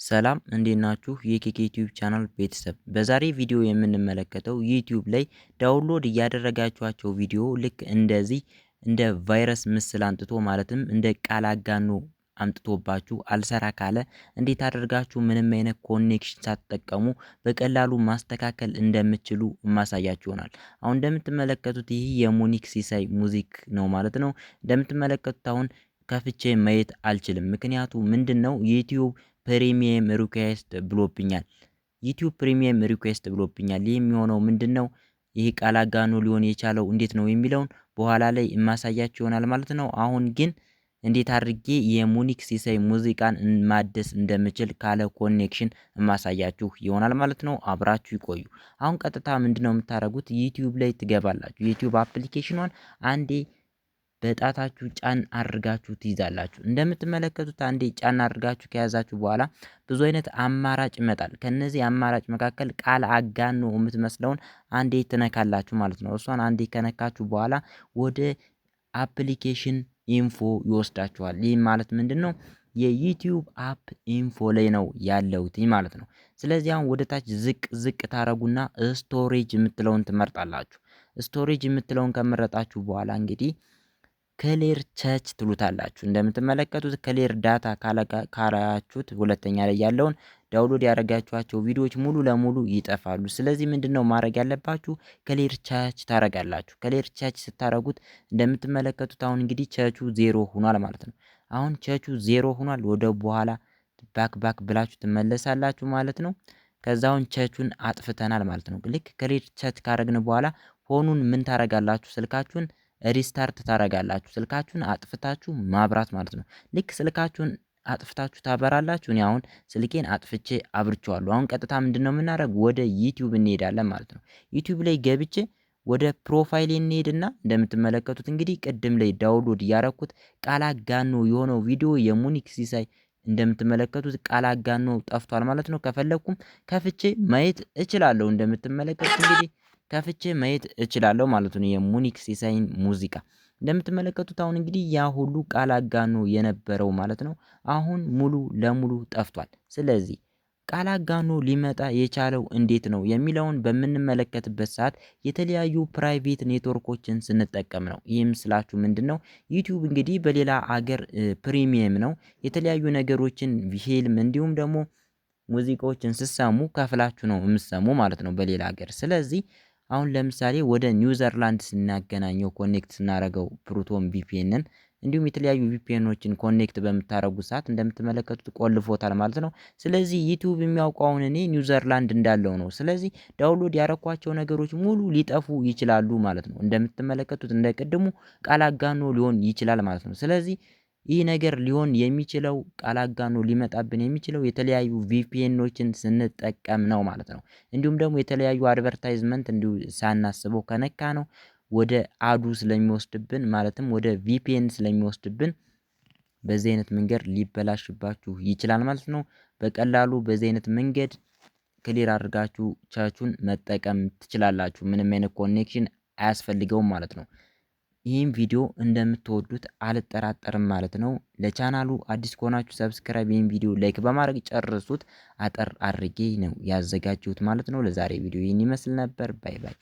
ሰላም እንዴት ናችሁ? የኬኬ ዩቲዩብ ቻናል ቤተሰብ በዛሬ ቪዲዮ የምንመለከተው ዩቲዩብ ላይ ዳውንሎድ እያደረጋችኋቸው ቪዲዮ ልክ እንደዚህ እንደ ቫይረስ ምስል አምጥቶ ማለትም እንደ ቃል አጋኖ አምጥቶባችሁ አልሰራ ካለ እንዴት አድርጋችሁ ምንም አይነት ኮኔክሽን ሳትጠቀሙ በቀላሉ ማስተካከል እንደምትችሉ ማሳያችሁ ይሆናል። አሁን እንደምትመለከቱት ይህ የሙኒክ ሲሳይ ሙዚክ ነው ማለት ነው። እንደምትመለከቱት አሁን ከፍቼ ማየት አልችልም። ምክንያቱ ምንድነው? ዩቲዩብ ፕሪሚየም ሪኩዌስት ብሎብኛል። ዩቲዩብ ፕሪሚየም ሪኩዌስት ብሎብኛል። ይህ የሚሆነው ምንድነው? ይህ ቃል አጋኖ ሊሆን የቻለው እንዴት ነው የሚለውን በኋላ ላይ የማሳያችሁ ይሆናል ማለት ነው። አሁን ግን እንዴት አድርጌ የሙኒክ ሲሳይ ሙዚቃን ማደስ እንደምችል ካለ ኮኔክሽን የማሳያችሁ ይሆናል ማለት ነው። አብራችሁ ይቆዩ። አሁን ቀጥታ ምንድነው የምታደርጉት? ዩቲዩብ ላይ ትገባላችሁ። ዩቲዩብ አፕሊኬሽኗን አንዴ በጣታችሁ ጫን አድርጋችሁ ትይዛላችሁ። እንደምትመለከቱት አንዴ ጫን አድርጋችሁ ከያዛችሁ በኋላ ብዙ አይነት አማራጭ ይመጣል። ከነዚህ አማራጭ መካከል ቃል አጋኖ የምትመስለውን አንዴ ትነካላችሁ ማለት ነው። እሷን አንዴ ከነካችሁ በኋላ ወደ አፕሊኬሽን ኢንፎ ይወስዳችኋል። ይህ ማለት ምንድነው? የዩቲዩብ አፕ ኢንፎ ላይ ነው ያለውት ማለት ነው። ስለዚህ አሁን ወደ ታች ዝቅ ታረጉና ስቶሬጅ የምትለውን ትመርጣላችሁ። ስቶሬጅ የምትለውን ከመረጣችሁ በኋላ እንግዲህ ክሊር ቸች ትሉታላችሁ። እንደምትመለከቱት ክሊር ዳታ ካላችሁት ሁለተኛ ላይ ያለውን ዳውንሎድ ያደረጋችኋቸው ቪዲዮዎች ሙሉ ለሙሉ ይጠፋሉ። ስለዚህ ምንድነው ማድረግ ያለባችሁ? ክሊር ቸች ታረጋላችሁ። ክሊር ቸች ስታረጉት እንደምትመለከቱት አሁን እንግዲህ ቸቹ ዜሮ ሆኗል ማለት ነው። አሁን ቸቹ ዜሮ ሆኗል። ወደ በኋላ ባክ ብላችሁ ትመለሳላችሁ ማለት ነው። ከዛውን ቸቹን አጥፍተናል ማለት ነው። ልክ ክሊር ቸች ካረግን በኋላ ፎኑን ምን ታረጋላችሁ? ስልካችሁን ሪስታርት ታረጋላችሁ። ስልካችሁን አጥፍታችሁ ማብራት ማለት ነው። ልክ ስልካችሁን አጥፍታችሁ ታበራላችሁ። እኔ አሁን ስልኬን አጥፍቼ አብርቼዋለሁ። አሁን ቀጥታ ምንድነው የምናደርገው? ወደ ዩቲዩብ እንሄዳለን ማለት ነው። ዩቲዩብ ላይ ገብቼ ወደ ፕሮፋይል እንሄድና እንደምትመለከቱት እንግዲህ ቅድም ላይ ዳውንሎድ ያረኩት ቃል አጋኖ የሆነው ቪዲዮ የሙኒክ ሲሳይ እንደምትመለከቱት ቃል አጋኖ ጠፍቷል ማለት ነው። ከፈለኩም ከፍቼ ማየት እችላለሁ። እንደምትመለከቱት እንግዲህ ከፍቼ ማየት እችላለሁ ማለት ነው። የሙኒክ ሲሳይን ሙዚቃ እንደምትመለከቱት አሁን እንግዲህ ያ ሁሉ ቃል አጋኖ የነበረው ማለት ነው አሁን ሙሉ ለሙሉ ጠፍቷል። ስለዚህ ቃል አጋኖ ሊመጣ የቻለው እንዴት ነው የሚለውን በምንመለከትበት ሰዓት የተለያዩ ፕራይቬት ኔትወርኮችን ስንጠቀም ነው። ይህም ስላችሁ ምንድነው? ዩቲዩብ እንግዲህ በሌላ አገር ፕሪሚየም ነው። የተለያዩ ነገሮችን ፊልም እንዲሁም ደግሞ ሙዚቃዎችን ስትሰሙ ከፍላችሁ ነው የምትሰሙ ማለት ነው በሌላ ሀገር። ስለዚህ አሁን ለምሳሌ ወደ ኒውዘርላንድ ስናገናኘው ኮኔክት ስናደርገው ፕሩቶን ቪፒኤንን እንዲሁም የተለያዩ ቪፒኤኖችን ኮኔክት በምታደርጉ ሰዓት እንደምትመለከቱት ቆልፎታል ማለት ነው። ስለዚህ ዩቲዩብ የሚያውቀው አሁን እኔ ኒውዘርላንድ እንዳለው ነው። ስለዚህ ዳውንሎድ ያረኳቸው ነገሮች ሙሉ ሊጠፉ ይችላሉ ማለት ነው። እንደምትመለከቱት እንደ ቅድሙ ቃል አጋኖ ሊሆን ይችላል ማለት ነው። ስለዚህ ይህ ነገር ሊሆን የሚችለው ቃል አጋኖ ሊመጣብን የሚችለው የተለያዩ ቪፒኤኖችን ስንጠቀም ነው ማለት ነው። እንዲሁም ደግሞ የተለያዩ አድቨርታይዝመንት እንዲሁ ሳናስበው ከነካ ነው ወደ አዱ ስለሚወስድብን ማለትም ወደ ቪፒኤን ስለሚወስድብን በዚህ አይነት መንገድ ሊበላሽባችሁ ይችላል ማለት ነው። በቀላሉ በዚህ አይነት መንገድ ክሊር አድርጋችሁ ቸቹን መጠቀም ትችላላችሁ። ምንም አይነት ኮኔክሽን አያስፈልገውም ማለት ነው። ይህም ቪዲዮ እንደምትወዱት አልጠራጠርም ማለት ነው። ለቻናሉ አዲስ ከሆናችሁ ሰብስክራይብ፣ ይህን ቪዲዮ ላይክ በማድረግ ጨርሱት። አጠር አድርጌ ነው ያዘጋጀሁት ማለት ነው። ለዛሬ ቪዲዮ ይህን ይመስል ነበር። ባይ ባይ።